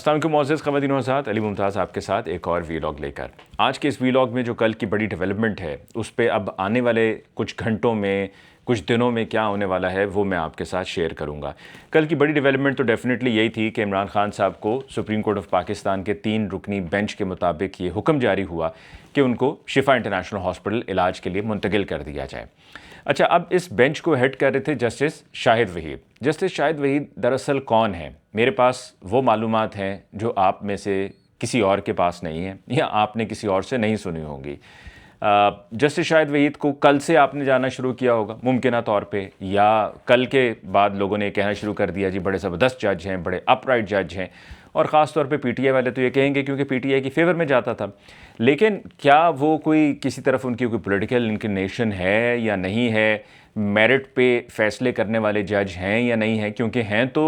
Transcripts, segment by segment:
السلام علیکم معزز خواتین و حضرات، علی ممتاز آپ کے ساتھ ایک اور ویلاگ لے کر۔ آج کے اس ویلاگ میں جو کل کی بڑی ڈیولپمنٹ ہے اس پہ اب آنے والے کچھ گھنٹوں میں کچھ دنوں میں کیا ہونے والا ہے وہ میں آپ کے ساتھ شیئر کروں گا۔ کل کی بڑی ڈیولپمنٹ تو ڈیفینیٹلی یہی تھی کہ عمران خان صاحب کو سپریم کورٹ آف پاکستان کے 3 رکنی بینچ کے مطابق یہ حکم جاری ہوا کہ ان کو شفا انٹرنیشنل ہاسپٹل علاج کے لیے منتقل کر دیا جائے۔ اچھا، اب اس بینچ کو ہیڈ کر رہے تھے جسٹس شاہد وحید۔ جسٹس شاہد وحید دراصل کون ہیں؟ میرے پاس وہ معلومات ہیں جو آپ میں سے کسی اور کے پاس نہیں ہیں یا آپ نے کسی اور سے نہیں سنی ہوں گی۔ جسٹس شاہد وحید کو کل سے آپ نے جانا شروع کیا ہوگا ممکنہ طور پہ، یا کل کے بعد لوگوں نے کہنا شروع کر دیا جی بڑے زبردست جج ہیں، بڑے اپ رائٹ جج ہیں، اور خاص طور پہ پی ٹی آئی والے تو یہ کہیں گے کیونکہ پی ٹی آئی کی فیور میں جاتا تھا۔ لیکن کیا وہ کوئی کسی طرف ان کی کوئی پولیٹیکل انکلینیشن ہے یا نہیں ہے؟ میرٹ پہ فیصلے کرنے والے جج ہیں یا نہیں ہیں؟ کیونکہ ہیں تو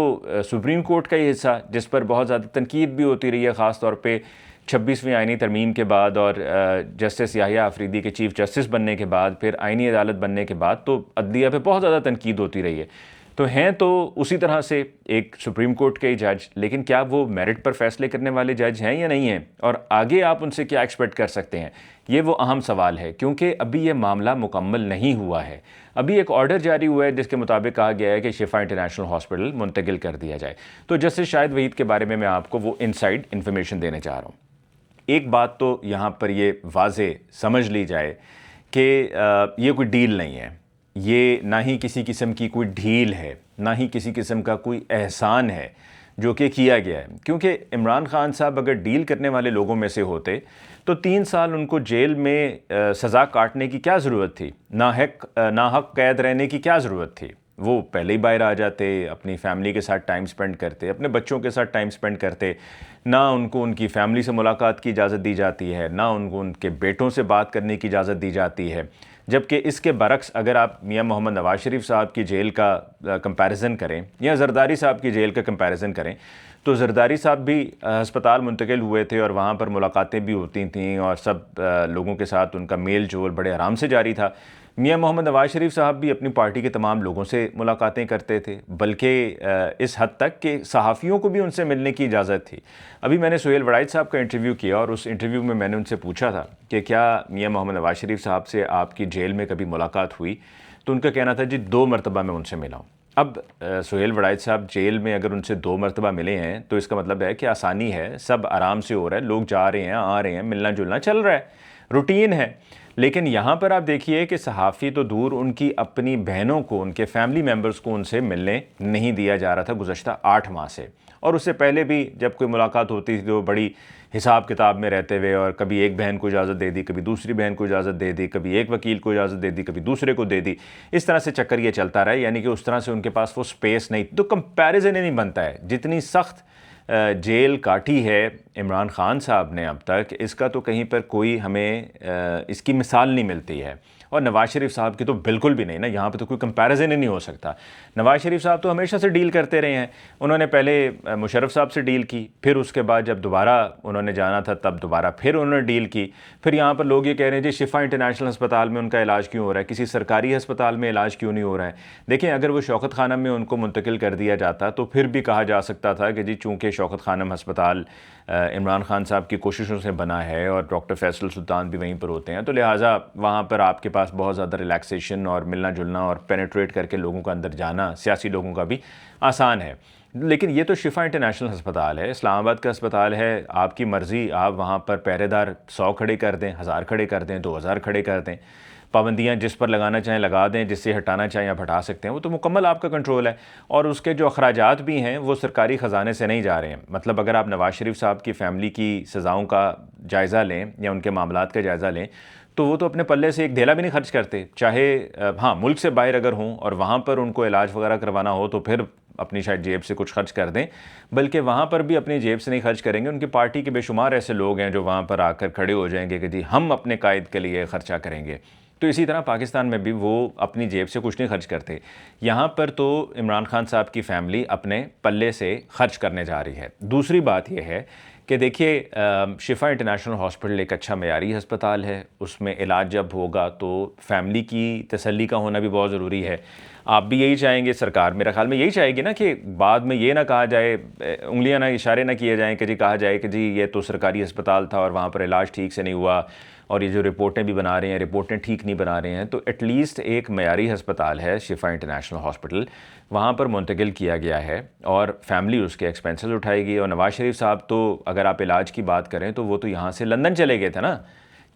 سپریم کورٹ کا یہ حصہ جس پر بہت زیادہ تنقید بھی ہوتی رہی ہے، خاص طور پہ 26ویں آئینی ترمیم کے بعد اور جسٹس یحییٰ آفریدی کے چیف جسٹس بننے کے بعد، پھر آئینی عدالت بننے کے بعد تو عدلیہ پہ بہت زیادہ تنقید ہوتی رہی ہے۔ تو ہیں تو اسی طرح سے ایک سپریم کورٹ کے جج، لیکن کیا وہ میرٹ پر فیصلے کرنے والے جج ہیں یا نہیں ہیں؟ اور آگے آپ ان سے کیا ایکسپیکٹ کر سکتے ہیں؟ یہ وہ اہم سوال ہے، کیونکہ ابھی یہ معاملہ مکمل نہیں ہوا ہے۔ ابھی ایک آرڈر جاری ہوا ہے جس کے مطابق کہا گیا ہے کہ شفا انٹرنیشنل ہاسپٹل منتقل کر دیا جائے۔ تو جسٹس شاہد وحید کے بارے میں آپ کو وہ انسائڈ انفارمیشن دینے جا رہا ہوں۔ ایک بات تو یہاں پر یہ واضح سمجھ لی جائے کہ یہ کوئی ڈیل نہیں ہے، یہ نہ ہی کسی قسم کی کوئی ڈھیل ہے، نہ ہی کسی قسم کا کوئی احسان ہے جو کہ کیا گیا ہے۔ کیونکہ عمران خان صاحب اگر ڈیل کرنے والے لوگوں میں سے ہوتے تو 3 سال ان کو جیل میں سزا کاٹنے کی کیا ضرورت تھی؟ ناحق قید رہنے کی کیا ضرورت تھی؟ وہ پہلے ہی باہر آ جاتے، اپنی فیملی کے ساتھ ٹائم سپینڈ کرتے، اپنے بچوں کے ساتھ ٹائم سپینڈ کرتے۔ نہ ان کو ان کی فیملی سے ملاقات کی اجازت دی جاتی ہے، نہ ان کو ان کے بیٹوں سے بات کرنے کی اجازت دی جاتی ہے۔ جبکہ اس کے برعکس اگر آپ میاں محمد نواز شریف صاحب کی جیل کا کمپیریزن کریں یا زرداری صاحب کی جیل کا کمپیریزن کریں تو زرداری صاحب بھی ہسپتال منتقل ہوئے تھے اور وہاں پر ملاقاتیں بھی ہوتی تھیں اور سب لوگوں کے ساتھ ان کا میل جول بڑے آرام سے جاری تھا۔ میاں محمد نواز شریف صاحب بھی اپنی پارٹی کے تمام لوگوں سے ملاقاتیں کرتے تھے، بلکہ اس حد تک کہ صحافیوں کو بھی ان سے ملنے کی اجازت تھی۔ ابھی میں نے سہیل وڑائچ صاحب کا انٹرویو کیا اور اس انٹرویو میں نے ان سے پوچھا تھا کہ کیا میاں محمد نواز شریف صاحب سے آپ کی جیل میں کبھی ملاقات ہوئی؟ تو ان کا کہنا تھا جی 2 مرتبہ میں ان سے ملا ہوں۔ اب سہیل وڑائچ صاحب جیل میں اگر ان سے 2 مرتبہ ملے ہیں تو اس کا مطلب ہے کہ آسانی ہے، سب آرام سے ہو رہا ہے، لوگ جا رہے ہیں، آ رہے ہیں، ملنا جلنا چل رہا ہے، روٹین ہے۔ لیکن یہاں پر آپ دیکھیے کہ صحافی تو دور، ان کی اپنی بہنوں کو، ان کے فیملی ممبرز کو ان سے ملنے نہیں دیا جا رہا تھا گزشتہ 8 ماہ سے۔ اور اس سے پہلے بھی جب کوئی ملاقات ہوتی تھی تو بڑی حساب کتاب میں رہتے ہوئے، اور کبھی ایک بہن کو اجازت دے دی، کبھی دوسری بہن کو اجازت دے دی، کبھی ایک وکیل کو اجازت دے دی، کبھی دوسرے کو دے دی، اس طرح سے چکر یہ چلتا رہا۔ یعنی کہ اس طرح سے ان کے پاس وہ سپیس نہیں، تو کمپیریزن ہی نہیں بنتا ہے۔ جتنی سخت جیل کاٹی ہے عمران خان صاحب نے اب تک، اس کا تو کہیں پر کوئی ہمیں اس کی مثال نہیں ملتی ہے، اور نواز شریف صاحب کی تو بالکل بھی نہیں نا، یہاں پہ تو کوئی کمپیریزن ہی نہیں ہو سکتا۔ نواز شریف صاحب تو ہمیشہ سے ڈیل کرتے رہے ہیں، انہوں نے پہلے مشرف صاحب سے ڈیل کی، پھر اس کے بعد جب دوبارہ انہوں نے جانا تھا تب دوبارہ پھر انہوں نے ڈیل کی۔ پھر یہاں پر لوگ یہ کہہ رہے ہیں جی شفا انٹرنیشنل ہسپتال میں ان کا علاج کیوں ہو رہا ہے، کسی سرکاری ہسپتال میں علاج کیوں نہیں ہو رہا ہے؟ دیکھیں، اگر وہ شوکت خانم میں ان کو منتقل کر دیا جاتا تو پھر بھی کہا جا سکتا تھا کہ جی چونکہ شوکت خانم ہسپتال عمران خان صاحب کی کوششوں سے بنا ہے اور ڈاکٹر فیصل سلطان بھی وہیں پر ہوتے ہیں، تو لہٰذا وہاں پر آپ کے پاس بہت زیادہ ریلیکسیشن اور ملنا جلنا اور پینیٹریٹ کر کے لوگوں کا اندر جانا سیاسی لوگوں کا بھی آسان ہے۔ لیکن یہ تو شفا انٹرنیشنل ہسپتال ہے، اسلام آباد کا ہسپتال ہے، آپ کی مرضی، آپ وہاں پر پہرے دار 100 کھڑے کر دیں، 1000 کھڑے کر دیں، 2000 کھڑے کر دیں، پابندیاں جس پر لگانا چاہیں لگا دیں، جس سے ہٹانا چاہیں آپ ہٹا سکتے ہیں، وہ تو مکمل آپ کا کنٹرول ہے۔ اور اس کے جو اخراجات بھی ہیں وہ سرکاری خزانے سے نہیں جا رہے ہیں۔ مطلب اگر آپ نواز شریف صاحب کی فیملی کی سزاؤں کا جائزہ لیں یا ان کے معاملات کا جائزہ لیں تو وہ تو اپنے پلے سے ایک دھیلا بھی نہیں خرچ کرتے، چاہے ہاں ملک سے باہر اگر ہوں اور وہاں پر ان کو علاج وغیرہ کروانا ہو تو پھر اپنی شاید جیب سے کچھ خرچ کر دیں، بلکہ وہاں پر بھی اپنی جیب سے نہیں خرچ کریں گے۔ ان کی پارٹی کے بے شمار ایسے لوگ ہیں جو وہاں پر آ کر کھڑے ہو جائیں گے کہ جی ہم اپنے قائد کے لیے خرچہ کریں گے۔ تو اسی طرح پاکستان میں بھی وہ اپنی جیب سے کچھ نہیں خرچ کرتے، یہاں پر تو عمران خان صاحب کی فیملی اپنے پلے سے خرچ کرنے جا رہی ہے۔ دوسری بات یہ ہے کہ دیکھیے شفا انٹرنیشنل ہاسپٹل ایک اچھا معیاری ہسپتال ہے، اس میں علاج جب ہوگا تو فیملی کی تسلی کا ہونا بھی بہت ضروری ہے۔ آپ بھی یہی چاہیں گے, سرکار میرا خیال میں یہی چاہے گی نا کہ بعد میں یہ نہ کہا جائے, انگلیاں نہ اشارے نہ کیے جائیں کہ جی کہا جائے کہ جی یہ تو سرکاری ہسپتال تھا اور وہاں پر علاج ٹھیک سے نہیں ہوا, اور یہ جو رپورٹیں بھی بنا رہے ہیں رپورٹیں ٹھیک نہیں بنا رہے ہیں. تو ایٹ لیسٹ ایک معیاری ہسپتال ہے شفا انٹرنیشنل ہاسپٹل, وہاں پر منتقل کیا گیا ہے اور فیملی اس کے ایکسپینسز اٹھائے گی. اور نواز شریف صاحب تو اگر آپ علاج کی بات کریں تو وہ تو یہاں سے لندن چلے گئے تھے نا.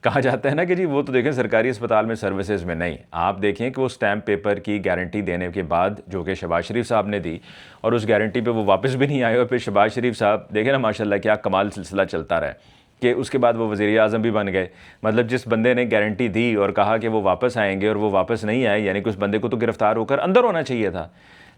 کہا جاتا ہے نا کہ جی وہ تو دیکھیں سرکاری اسپتال میں سروسز میں نہیں. آپ دیکھیں کہ وہ اسٹیمپ پیپر کی گارنٹی دینے کے بعد جو کہ شہباز شریف صاحب نے دی, اور اس گارنٹی پہ وہ واپس بھی نہیں آئے, اور پھر شہباز شریف صاحب دیکھیں نا ماشاءاللہ کیا کمال سلسلہ چلتا رہا کہ اس کے بعد وہ وزیر اعظم بھی بن گئے. مطلب جس بندے نے گارنٹی دی اور کہا کہ وہ واپس آئیں گے اور وہ واپس نہیں آئے, یعنی کہ اس بندے کو تو گرفتار ہو کر اندر ہونا چاہیے تھا.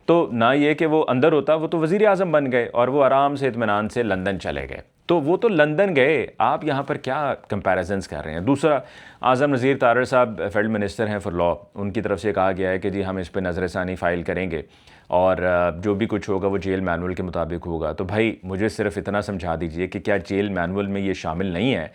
تو نہ یہ کہ وہ اندر ہوتا, وہ تو وزیر اعظم بن گئے اور وہ آرام سے اطمینان سے لندن چلے گئے. تو وہ تو لندن گئے, آپ یہاں پر کیا کمپیریزنس کر رہے ہیں. دوسرا, اعظم نذیر طارڑ صاحب فیلڈ منسٹر ہیں فار لاء, ان کی طرف سے کہا گیا ہے کہ جی ہم اس پہ نظر ثانی فائل کریں گے اور جو بھی کچھ ہوگا وہ جیل مینول کے مطابق ہوگا. تو بھائی مجھے صرف اتنا سمجھا دیجئے کہ کیا جیل مینول میں یہ شامل نہیں ہے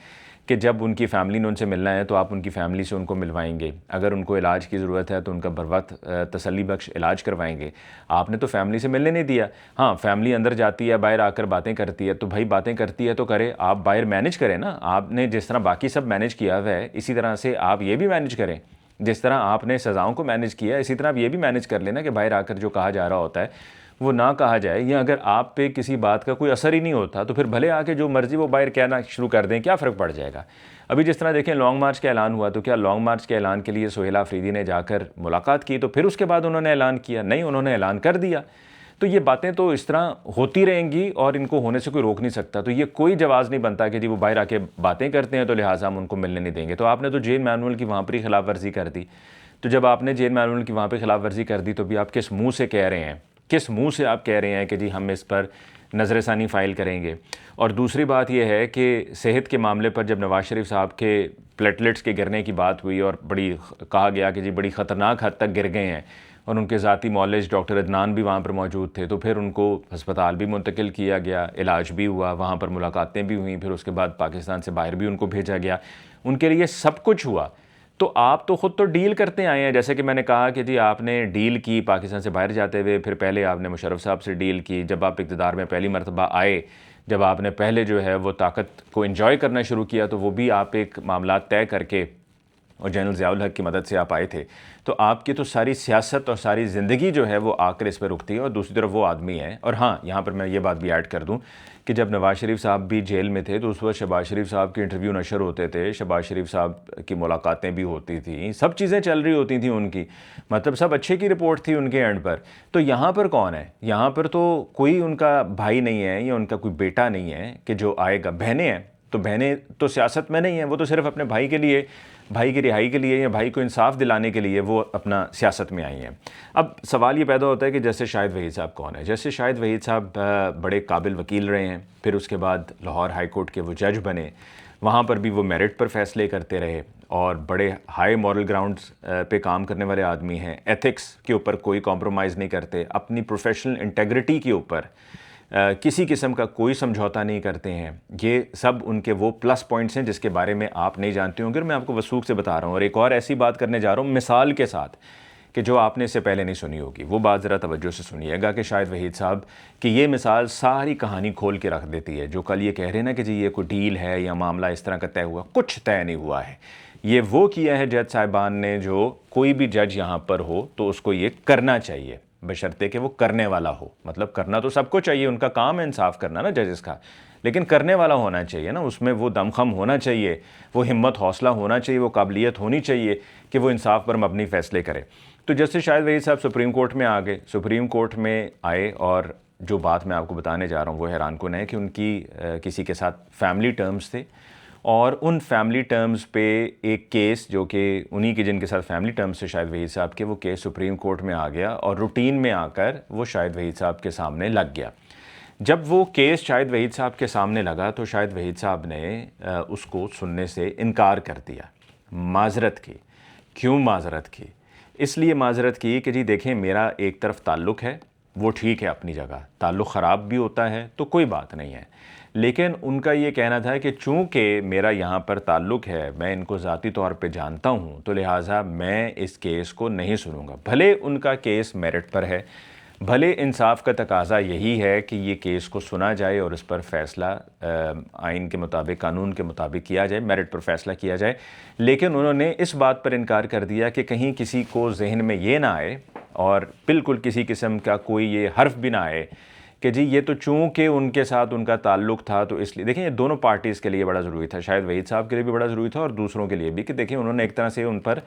کہ جب ان کی فیملی نے ان سے ملنا ہے تو آپ ان کی فیملی سے ان کو ملوائیں گے, اگر ان کو علاج کی ضرورت ہے تو ان کا بروقت تسلی بخش علاج کروائیں گے. آپ نے تو فیملی سے ملنے نہیں دیا. ہاں فیملی اندر جاتی ہے, باہر آ کر باتیں کرتی ہے, تو بھائی باتیں کرتی ہے تو کرے, آپ باہر مینج کریں نا. آپ نے جس طرح باقی سب مینج کیا ہوا ہے اسی طرح سے آپ یہ بھی مینج کریں. جس طرح آپ نے سزاؤں کو مینج کیا اسی طرح آپ یہ بھی مینج کر لینا کہ باہر آ کر جو کہا جا رہا ہوتا ہے وہ نہ کہا جائے, یا اگر آپ پہ کسی بات کا کوئی اثر ہی نہیں ہوتا تو پھر بھلے آ کے جو مرضی وہ باہر کہنا شروع کر دیں, کیا فرق پڑ جائے گا. ابھی جس طرح دیکھیں لانگ مارچ کا اعلان ہوا, تو کیا لانگ مارچ کے اعلان کے لیے سہیل آفریدی نے جا کر ملاقات کی تو پھر اس کے بعد انہوں نے اعلان کیا؟ نہیں, انہوں نے اعلان کر دیا. تو یہ باتیں تو اس طرح ہوتی رہیں گی اور ان کو ہونے سے کوئی روک نہیں سکتا. تو یہ کوئی جواز نہیں بنتا کہ جی وہ باہر آ کے باتیں کرتے ہیں تو لہٰذا ہم ان کو ملنے نہیں دیں گے. تو آپ نے تو جیل مینول کی وہاں پر ہی خلاف ورزی کر دی. تو جب آپ نے جیل مینول کی وہاں پہ خلاف ورزی کر دی تو بھی آپ کس منہ سے کہہ رہے ہیں, کس منہ سے آپ کہہ رہے ہیں کہ جی ہم اس پر نظر ثانی فائل کریں گے. اور دوسری بات یہ ہے کہ صحت کے معاملے پر جب نواز شریف صاحب کے پلیٹلیٹس کے گرنے کی بات ہوئی اور بڑی کہا گیا کہ جی بڑی خطرناک حد تک گر گئے ہیں, اور ان کے ذاتی معالج ڈاکٹر عدنان بھی وہاں پر موجود تھے, تو پھر ان کو ہسپتال بھی منتقل کیا گیا, علاج بھی ہوا, وہاں پر ملاقاتیں بھی ہوئیں, پھر اس کے بعد پاکستان سے باہر بھی ان کو بھیجا گیا, ان کے لیے سب کچھ ہوا. تو آپ تو خود تو ڈیل کرتے آئے ہیں, جیسے کہ میں نے کہا کہ جی آپ نے ڈیل کی پاکستان سے باہر جاتے ہوئے, پھر پہلے آپ نے مشرف صاحب سے ڈیل کی جب آپ اقتدار میں پہلی مرتبہ آئے, جب آپ نے پہلے جو ہے وہ طاقت کو انجوائے کرنا شروع کیا تو وہ بھی آپ ایک معاملات طے کر کے اور جنرل ضیاء الحق کی مدد سے آپ آئے تھے. تو آپ کی تو ساری سیاست اور ساری زندگی جو ہے وہ آ کر اس پہ رکتی ہے, اور دوسری طرف وہ آدمی ہے. اور ہاں یہاں پر میں یہ بات بھی ایڈ کر دوں کہ جب نواز شریف صاحب بھی جیل میں تھے تو اس وقت شہباز شریف صاحب کے انٹرویو نشر ہوتے تھے, شہباز شریف صاحب کی ملاقاتیں بھی ہوتی تھیں, سب چیزیں چل رہی ہوتی تھیں ان کی, مطلب سب اچھے کی رپورٹ تھی ان کے اینڈ پر. تو یہاں پر کون ہے؟ یہاں پر تو کوئی ان کا بھائی نہیں ہے یا ان کا کوئی بیٹا نہیں ہے کہ جو آئے گا. بہنیں ہیں تو بہنیں تو سیاست میں نہیں ہیں, وہ تو صرف اپنے بھائی کے لیے, بھائی کی رہائی کے لیے یا بھائی کو انصاف دلانے کے لیے وہ اپنا سیاست میں آئی ہیں. اب سوال یہ پیدا ہوتا ہے کہ جیسے شاہد وحید صاحب کون ہے؟ جیسے شاہد وحید صاحب بڑے قابل وکیل رہے ہیں, پھر اس کے بعد لاہور ہائی کورٹ کے وہ جج بنے, وہاں پر بھی وہ میرٹ پر فیصلے کرتے رہے اور بڑے ہائی مورل گراؤنڈز پہ کام کرنے والے آدمی ہیں. ایتھکس کے اوپر کوئی کمپرومائز نہیں کرتے, اپنی پروفیشنل انٹیگریٹی کے اوپر کسی قسم کا کوئی سمجھوتا نہیں کرتے ہیں. یہ سب ان کے وہ پلس پوائنٹس ہیں جس کے بارے میں آپ نہیں جانتے ہوں گے, اور میں آپ کو وثوق سے بتا رہا ہوں. اور ایک اور ایسی بات کرنے جا رہا ہوں مثال کے ساتھ کہ جو آپ نے اس سے پہلے نہیں سنی ہوگی, وہ بات ذرا توجہ سے سنیے گا کہ شاہد وحید صاحب کہ یہ مثال ساری کہانی کھول کے رکھ دیتی ہے. جو کل یہ کہہ رہے ہیں نا کہ جی یہ کوئی ڈیل ہے یا معاملہ اس طرح کا طے ہوا, کچھ طے نہیں ہوا ہے. یہ وہ کیا ہے جج صاحبان نے جو کوئی بھی جج یہاں پر ہو تو اس کو یہ کرنا چاہیے, بشرطے کہ وہ کرنے والا ہو. مطلب کرنا تو سب کو چاہیے, ان کا کام ہے انصاف کرنا نا ججز کا, لیکن کرنے والا ہونا چاہیے نا, اس میں وہ دمخم ہونا چاہیے, وہ ہمت حوصلہ ہونا چاہیے, وہ قابلیت ہونی چاہیے کہ وہ انصاف پر مبنی فیصلے کرے. تو جیسے شاہد وحید صاحب سپریم کورٹ میں آ گئے, سپریم کورٹ میں آئے, اور جو بات میں آپ کو بتانے جا رہا ہوں وہ حیران کن ہے کہ ان کی کسی کے ساتھ فیملی ٹرمز تھے, اور ان فیملی ٹرمز پہ ایک کیس جو کہ انہی کے جن کے ساتھ فیملی ٹرمز سے شاہد وحید صاحب کے, وہ کیس سپریم کورٹ میں آ گیا اور روٹین میں آ کر وہ شاہد وحید صاحب کے سامنے لگ گیا. جب وہ کیس شاہد وحید صاحب کے سامنے لگا تو شاہد وحید صاحب نے اس کو سننے سے انکار کر دیا, معذرت کی. کیوں معذرت کی؟ اس لیے معذرت کی کہ جی دیکھیں میرا ایک طرف تعلق ہے, وہ ٹھیک ہے اپنی جگہ, تعلق خراب بھی ہوتا ہے تو کوئی بات نہیں ہے, لیکن ان کا یہ کہنا تھا کہ چونکہ میرا یہاں پر تعلق ہے، میں ان کو ذاتی طور پہ جانتا ہوں، تو لہٰذا میں اس کیس کو نہیں سنوں گا۔ بھلے ان کا کیس میرٹ پر ہے، بھلے انصاف کا تقاضا یہی ہے کہ یہ کیس کو سنا جائے اور اس پر فیصلہ آئین کے مطابق، قانون کے مطابق کیا جائے، میرٹ پر فیصلہ کیا جائے، لیکن انہوں نے اس بات پر انکار کر دیا کہ کہیں کسی کو ذہن میں یہ نہ آئے اور بالکل کسی قسم کا کوئی یہ حرف بھی نہ آئے کہ جی یہ تو چونکہ ان کے ساتھ ان کا تعلق تھا تو اس لیے۔ دیکھیں یہ دونوں پارٹیز کے لیے بڑا ضروری تھا، شاید وحید صاحب کے لیے بھی بڑا ضروری تھا اور دوسروں کے لیے بھی، کہ دیکھیں انہوں نے ایک طرح سے ان پر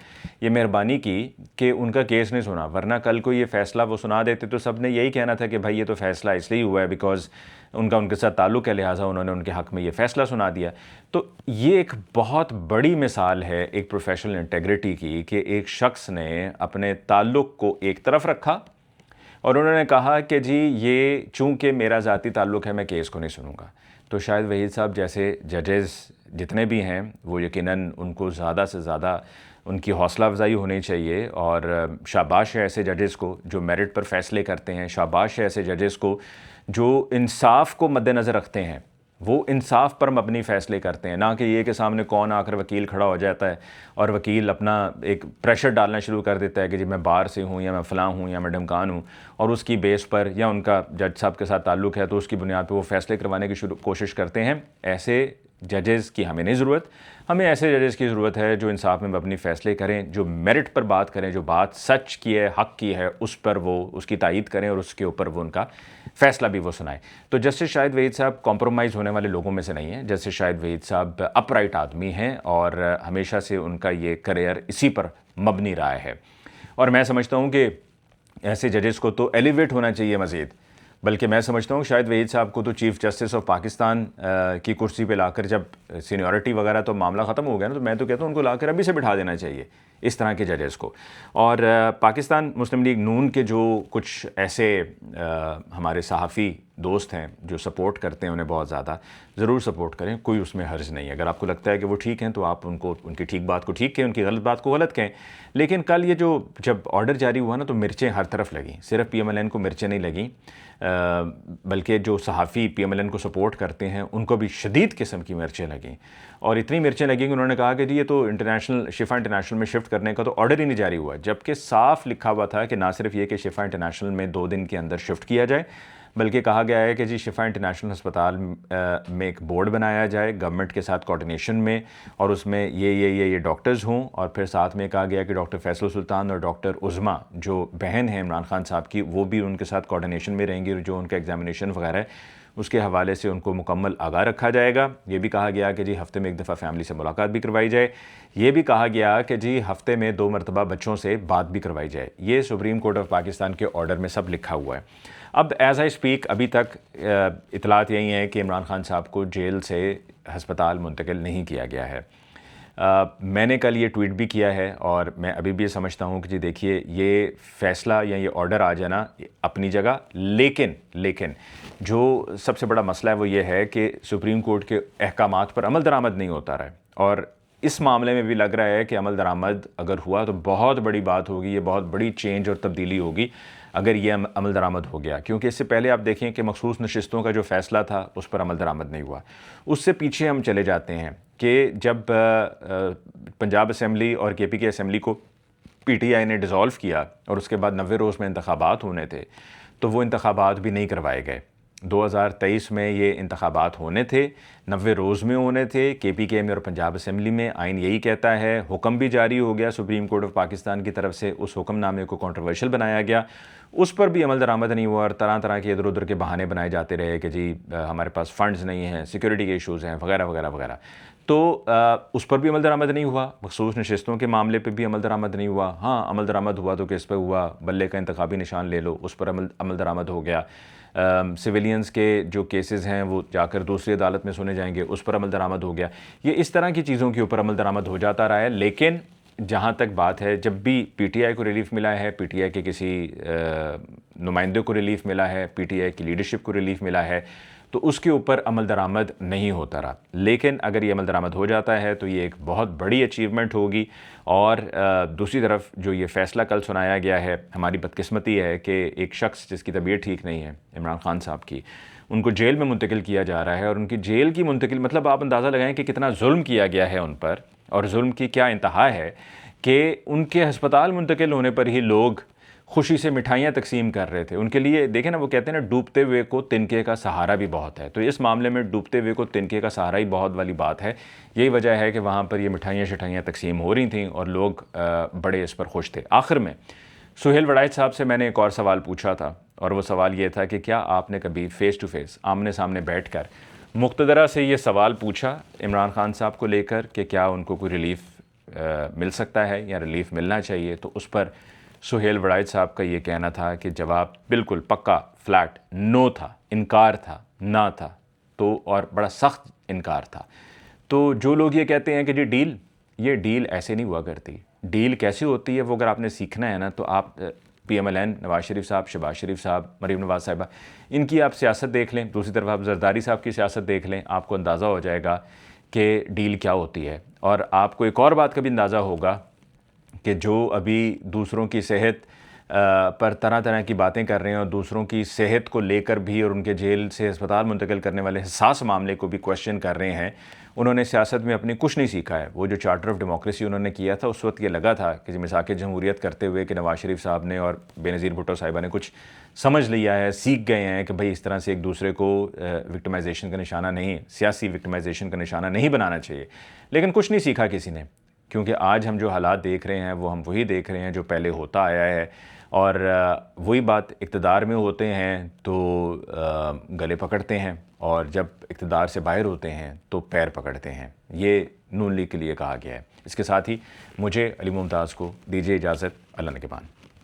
یہ مہربانی کی کہ ان کا کیس نہیں سنا، ورنہ کل کو یہ فیصلہ وہ سنا دیتے تو سب نے یہی کہنا تھا کہ بھائی یہ تو فیصلہ اس لیے ہوا ہے بیکاز ان کے ساتھ تعلق ہے، لہٰذا انہوں نے ان کے حق میں یہ فیصلہ سنا دیا۔ تو یہ ایک بہت بڑی مثال ہے ایک پروفیشنل انٹیگریٹی کی کہ ایک شخص نے اپنے تعلق کو ایک طرف رکھا اور انہوں نے کہا کہ جی یہ چونکہ میرا ذاتی تعلق ہے میں کیس کو نہیں سنوں گا۔ تو شاید وحید صاحب جیسے ججز جتنے بھی ہیں وہ یقیناً ان کو زیادہ سے زیادہ ان کی حوصلہ افزائی ہونی چاہیے، اور شاباش ہے ایسے ججز کو جو میرٹ پر فیصلے کرتے ہیں، شاباش ہے ایسے ججز کو جو انصاف کو مد نظر رکھتے ہیں، وہ انصاف پر مبنی فیصلے کرتے ہیں، نہ کہ یہ کہ سامنے کون آ کر وکیل کھڑا ہو جاتا ہے اور وکیل اپنا ایک پریشر ڈالنا شروع کر دیتا ہے کہ جی میں بار سے ہوں یا میں فلاں ہوں یا میں ڈھمکان ہوں، اور اس کی بیس پر یا ان کا جج صاحب کے ساتھ تعلق ہے تو اس کی بنیاد پہ وہ فیصلے کروانے کی کوشش کرتے ہیں۔ ایسے ججز کی ہمیں نہیں ضرورت، ہمیں ایسے ججز کی ضرورت ہے جو انصاف میں مبنی فیصلے کریں، جو میرٹ پر بات کریں، جو بات سچ کی ہے، حق کی ہے، اس پر وہ اس کی تائید کریں اور اس کے اوپر وہ ان کا فیصلہ بھی وہ سنائیں۔ تو جسٹس شاہد وحید صاحب کمپرومائز ہونے والے لوگوں میں سے نہیں ہیں۔ جسٹس شاہد وحید صاحب اپ رائٹ آدمی ہیں اور ہمیشہ سے ان کا یہ کریئر اسی پر مبنی رہا ہے، اور میں سمجھتا ہوں کہ ایسے ججز کو تو ایلیویٹ ہونا چاہیے مزید، بلکہ میں سمجھتا ہوں شاید وحید صاحب کو تو چیف جسٹس آف پاکستان کی کرسی پہ لا کر، جب سینیورٹی وغیرہ تو معاملہ ختم ہو گیا نا، تو میں تو کہتا ہوں ان کو لا کر ابھی سے بٹھا دینا چاہیے اس طرح کے ججز کو۔ اور پاکستان مسلم لیگ نون کے جو کچھ ایسے ہمارے صحافی دوست ہیں جو سپورٹ کرتے ہیں انہیں بہت زیادہ، ضرور سپورٹ کریں، کوئی اس میں حرج نہیں ہے۔ اگر آپ کو لگتا ہے کہ وہ ٹھیک ہیں تو آپ ان کو ان کی ٹھیک بات کو ٹھیک کہیں، ان کی غلط بات کو غلط کہیں، لیکن کل یہ جب آرڈر جاری ہوا نا تو مرچیں ہر طرف لگیں، صرف پی ایم ایل این کو مرچیں نہیں لگیں، بلکہ جو صحافی پی ایم ایل این کو سپورٹ کرتے ہیں ان کو بھی شدید قسم کی مرچیں لگیں، اور اتنی مرچیں لگیں کہ انہوں نے کہا کہ جی یہ تو شفا انٹرنیشنل میں شفٹ کرنے کا تو آرڈر ہی نہیں جاری ہوا، جبکہ صاف لکھا ہوا تھا کہ نہ صرف یہ کہ شفا انٹرنیشنل میں 2 دن کے اندر شفٹ کیا جائے، بلکہ کہا گیا ہے کہ جی شفا انٹرنیشنل ہسپتال میں ایک بورڈ بنایا جائے گورنمنٹ کے ساتھ کوارڈینیشن میں، اور اس میں یہ ڈاکٹرز ہوں، اور پھر ساتھ میں کہا گیا کہ ڈاکٹر فیصل سلطان اور ڈاکٹر عظمیٰ جو بہن ہیں عمران خان صاحب کی، وہ بھی ان کے ساتھ کوارڈینیشن میں رہیں گی، اور جو ان کا ایگزامینیشن وغیرہ ہے اس کے حوالے سے ان کو مکمل آگاہ رکھا جائے گا۔ یہ بھی کہا گیا کہ جی ہفتے میں 1 دفعہ فیملی سے ملاقات بھی کروائی جائے، یہ بھی کہا گیا کہ جی ہفتے میں 2 مرتبہ بچوں سے بات بھی کروائی جائے۔ یہ سپریم کورٹ آف پاکستان کے آرڈر میں سب لکھا ہوا ہے۔ اب ایز آئی اسپیک ابھی تک اطلاعات یہی ہیں کہ عمران خان صاحب کو جیل سے ہسپتال منتقل نہیں کیا گیا ہے۔ میں نے کل یہ ٹویٹ بھی کیا ہے، اور میں ابھی بھی سمجھتا ہوں کہ جی دیکھیے یہ فیصلہ یا یہ آرڈر آ جانا اپنی جگہ، لیکن جو سب سے بڑا مسئلہ ہے وہ یہ ہے کہ سپریم کورٹ کے احکامات پر عمل درآمد نہیں ہوتا رہا ہے، اور اس معاملے میں بھی لگ رہا ہے کہ عمل درآمد اگر ہوا تو بہت بڑی بات ہوگی، یہ بہت بڑی چینج اور تبدیلی ہوگی اگر یہ عمل درآمد ہو گیا، کیونکہ اس سے پہلے آپ دیکھیں کہ مخصوص نشستوں کا جو فیصلہ تھا اس پر عمل درآمد نہیں ہوا۔ اس سے پیچھے ہم چلے جاتے ہیں کہ جب پنجاب اسمبلی اور کے پی کے اسمبلی کو پی ٹی آئی نے ڈیزالو کیا اور اس کے بعد 90 روز میں انتخابات ہونے تھے، تو وہ انتخابات بھی نہیں کروائے گئے۔ 2023 میں یہ انتخابات ہونے تھے، 90 روز میں ہونے تھے، کے پی کے میں اور پنجاب اسمبلی میں۔ آئین یہی کہتا ہے، حکم بھی جاری ہو گیا سپریم کورٹ آف پاکستان کی طرف سے، اس حکم نامے کو کنٹروورشل بنایا گیا، اس پر بھی عمل درآمد نہیں ہوا، اور طرح کے ادھر ادھر کے بہانے بنائے جاتے رہے کہ جی ہمارے پاس فنڈز نہیں ہیں، سیکورٹی کے ایشوز ہیں، وغیرہ وغیرہ وغیرہ۔ تو اس پر بھی عمل درآمد نہیں ہوا، مخصوص نشستوں کے معاملے پہ بھی عمل درآمد نہیں ہوا۔ ہاں عمل درآمد ہوا تو کس پہ ہوا؟ بلے کا انتخابی نشان لے لو، اس پر عمل درآمد ہو گیا۔ سویلینز کے جو کیسز ہیں وہ جا کر دوسری عدالت میں سنے جائیں گے، اس پر عمل درآمد ہو گیا۔ یہ اس طرح کی چیزوں کے اوپر عمل درآمد ہو جاتا رہا ہے، لیکن جہاں تک بات ہے، جب بھی پی ٹی آئی کو ریلیف ملا ہے، پی ٹی آئی کے کسی نمائندے کو ریلیف ملا ہے، پی ٹی آئی کی لیڈرشپ کو ریلیف ملا ہے، تو اس کے اوپر عمل درآمد نہیں ہوتا رہا۔ لیکن اگر یہ عمل درآمد ہو جاتا ہے تو یہ ایک بہت بڑی اچیومنٹ ہوگی۔ اور دوسری طرف جو یہ فیصلہ کل سنایا گیا ہے، ہماری بدقسمتی ہے کہ ایک شخص جس کی طبیعت ٹھیک نہیں ہے، عمران خان صاحب کی، ان کو جیل میں منتقل کیا جا رہا ہے، اور ان کی جیل کی منتقل مطلب آپ اندازہ لگائیں کہ کتنا ظلم کیا گیا ہے ان پر، اور ظلم کی کیا انتہا ہے کہ ان کے ہسپتال منتقل ہونے پر ہی لوگ خوشی سے مٹھائیاں تقسیم کر رہے تھے ان کے لیے۔ دیکھیں نا، وہ کہتے ہیں نا، ڈوبتے ہوئے کو تنکے کا سہارا بھی بہت ہے، تو اس معاملے میں ڈوبتے ہوئے کو تنکے کا سہارا ہی بہت والی بات ہے۔ یہی وجہ ہے کہ وہاں پر یہ مٹھائیاں شٹھائیاں تقسیم ہو رہی تھیں اور لوگ بڑے اس پر خوش تھے۔ آخر میں سہیل وڑائچ صاحب سے میں نے ایک اور سوال پوچھا تھا، اور وہ سوال یہ تھا کہ کیا آپ نے کبھی فیس ٹو فیس، آمنے سامنے بیٹھ کر مقتدرہ سے یہ سوال پوچھا عمران خان صاحب کو لے کر کہ کیا ان کو کوئی ریلیف مل سکتا ہے یا ریلیف ملنا چاہیے؟ تو اس پر سہیل وڑائچ صاحب کا یہ کہنا تھا کہ جواب بالکل پکا فلیٹ نو تھا، انکار تھا، نہ تھا، تو اور بڑا سخت انکار تھا۔ تو جو لوگ یہ کہتے ہیں کہ جی ڈیل، یہ ڈیل ایسے نہیں ہوا کرتی۔ ڈیل کیسے ہوتی ہے وہ اگر آپ نے سیکھنا ہے نا، تو آپ P M L N Nawaz Sharif صاحب، شہباز شریف صاحب، مریم نواز صاحبہ، ان کی آپ سیاست دیکھ لیں، دوسری طرف آپ زرداری صاحب کی سیاست دیکھ لیں، آپ کو اندازہ ہو جائے گا کہ ڈیل کیا ہوتی ہے۔ اور آپ کو ایک اور بات کا بھی اندازہ ہوگا کہ جو ابھی دوسروں کی صحت پر طرح طرح کی باتیں کر رہے ہیں، اور دوسروں کی صحت کو لے کر بھی اور ان کے جیل سے ہسپتال منتقل کرنے والے حساس معاملے کو بھی کویشچن کر رہے ہیں، انہوں نے سیاست میں اپنی کچھ نہیں سیکھا ہے۔ وہ جو چارٹر آف ڈیموکریسی انہوں نے کیا تھا، اس وقت یہ لگا تھا کہ مساق جمہوریت کرتے ہوئے کہ نواز شریف صاحب نے اور بے نظیر بھٹو صاحبہ نے کچھ سمجھ لیا ہے، سیکھ گئے ہیں کہ بھئی اس طرح سے ایک دوسرے کو وکٹمائزیشن کا نشانہ نہیں، سیاسی وکٹمائزیشن کا نشانہ نہیں بنانا چاہیے۔ لیکن کچھ نہیں سیکھا کسی نے، کیونکہ آج ہم جو حالات دیکھ رہے ہیں وہ ہم وہی دیکھ رہے ہیں جو پہلے ہوتا آیا ہے، اور وہی بات، اقتدار میں ہوتے ہیں تو گلے پکڑتے ہیں، اور جب اقتدار سے باہر ہوتے ہیں تو پیر پکڑتے ہیں۔ یہ نون لیگ کے لیے کہا گیا ہے۔ اس کے ساتھ ہی مجھے علی ممتاز کو دیجیے اجازت۔ اللہ نگہبان۔